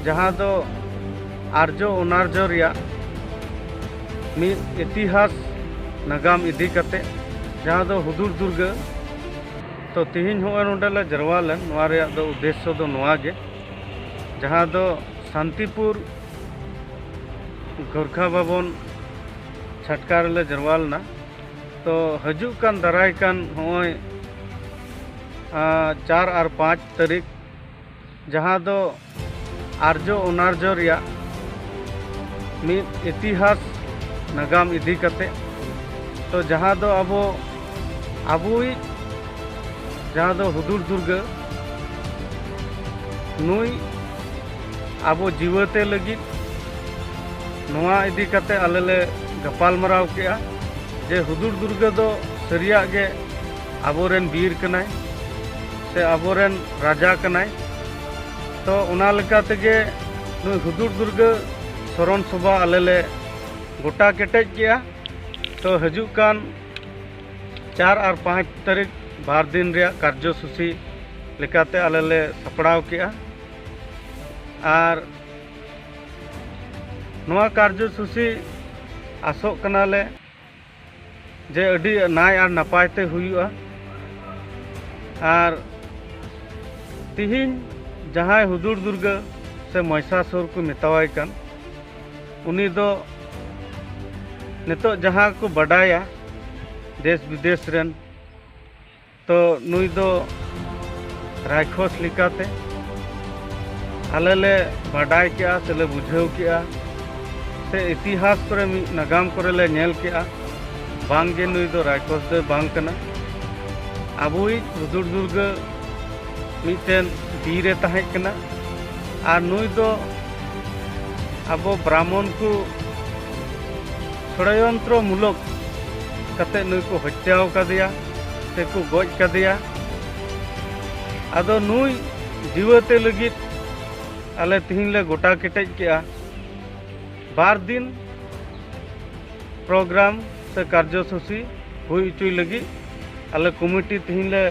जहाँ दो आर्जो अनार्जो रिया मिद इतिहास नागाम इदी कते जहाँ दो हुदुर दुर्गा तो तिहिन हो नोडेले जरवा लेन नोआ रिया दो उद्देश्य दो नोआ गे जहाँ दो शांतिपुर गोरखा भवन छटकार ले जरवा लेना तो हजुक कान दाराय कान होय 4 और 5 तारीख जहाँ दो आर्जो अनार्जो रिया मिद इतिहास नागाम इदी कते तो जहाँ दो अबुई जहाँ दो हुदुर दुर्गा नुई आबो जीवते लगी नोआ इदी कते आलेले गपाल मराव केआ जे हुदुर दुर्गा दो सरिया गे आबोरेन वीर कनाय से आबोरेन राजा कनाय तो उना लेका तेगे नुई हुदुर दुर्गा शरण सभा आलेले गोटा केटेज केआ तो हजुक कान 4 और 5 तारीख बार दिन रिया कार्यसूची लेकाते आलेले सपड़ाव केआ और नोआ कार्यसूची आसोक कनाले जे अडी नाय और नपायते हुआ और तिहिन जहाँ हुदुर दुर्गा से महिषासुर को मेतावाय कान उनी दो नितो जहाँ को बड़ाया देश विदेश रेन तो नुई दो रायखस लिकाते आलेले बड़ाय केआ से बुझाव केआ से इतिहास करे नागाम करे ले नेल केआ बांगे नुई दो रायखस दो बांग कना आबुई हुदुर दुर्गा मिटेन बीरे ताहे कना और नुई दो आबो ब्राह्मण को षड्यंत्र मूलक कते नुई को हत्याव कदिया से को गज कदिया आदो नुई जीवते लगी आले तिहिन ले गोटा केटेज केआ बार दिन प्रोग्राम से कार्यसूची हुई चुई लगी आले कमिटी तिहिन ले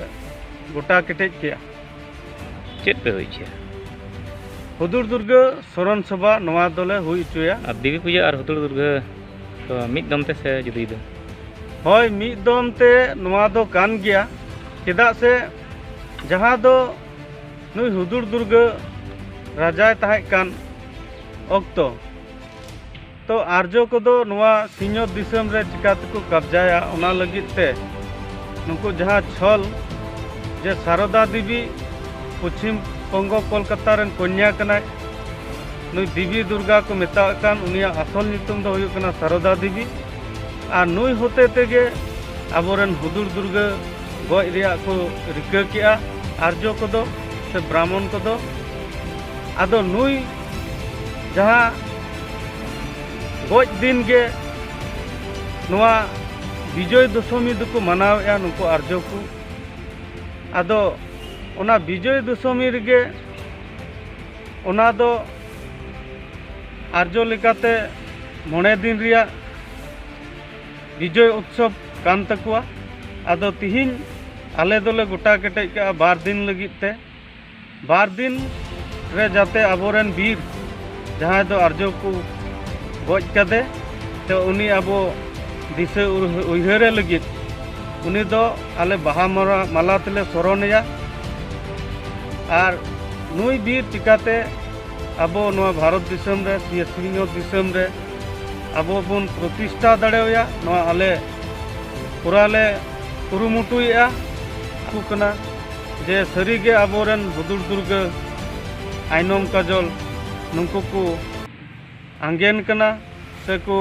गोटा केटेज केआ चेत पे हुई छे हुदुर दुर्गा शरण सभा नोआ दोले हुई चुया और देवी पूजा और हुदुर दुर्गा तो मिद दमते से जुदी दो होय मिद दमते नोआ दो कान गया चेदा से जहाँ दो नुई हुदुर दुर्गा राजाय ताहे कान ओक्तो तो आर्जो को दो नोआ सिंहत दिसम रे चिकाते को कब्जाया उना लगित ते नुको जहाँ छल जे शारदा देवी पश्चिम बंगो कोलकाता रेन कन्या कनाय नुई देवी दुर्गा को मेता कान उनिया असल नितुम दो हुयुग कना शारदा देवी और नुई होते तेगे आबोरेन हुदुर दुर्गा गज रिया को रिका केआ आर्जो को दो से ब्राह्मण को दो आदो नुई जहाँ गज दिन गे नोआ विजय दशमी दुको मनावेआ नुको आर्जो को आदो ओना विजय दशमी रेगे ओना दो आर्जो लेकाते 9 दिन रिया विजय उत्सव कान तकुआ आदो तिहिन आले दोले गोटा केटेज का 2 दिन लगिते 2 दिन रे जाते आबोरेन वीर जहाँ दो आर्जो को गज कदे तो उनी आबो दिशा उयहरे लगित उनी दो आले बाहा माला तेले शरणया और नुई वीर चिकाते आबो नोआ भारत दिसम रे सिंहत दिसम रे आबो बन प्रतिष्ठा दाड़ेया नोआ आले पुराले कुरुमुटुया कुकना जे सरीगे आबोरेन हुदुर दुर्गा आइनम काजल नुको को आंगेन कना से को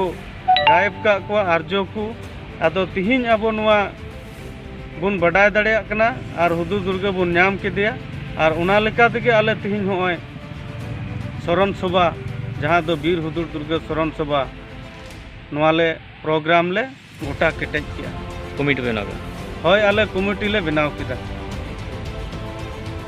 गायब का को आर्जो को आदो तिहिन आबो नोआ बुन बड़ाय दाड़ेया कना और हुदुर दुर्गा बुन नाम केदिया और उना लेका तेगे आले तिहिन होय शरण सभा जहाँ दो वीर हुदुर दुर्गा शरण सभा नोआले प्रोग्राम ले गोटा केटेज किया कमिटी बनाओ होय आले कमिटी ले बनाव किदा।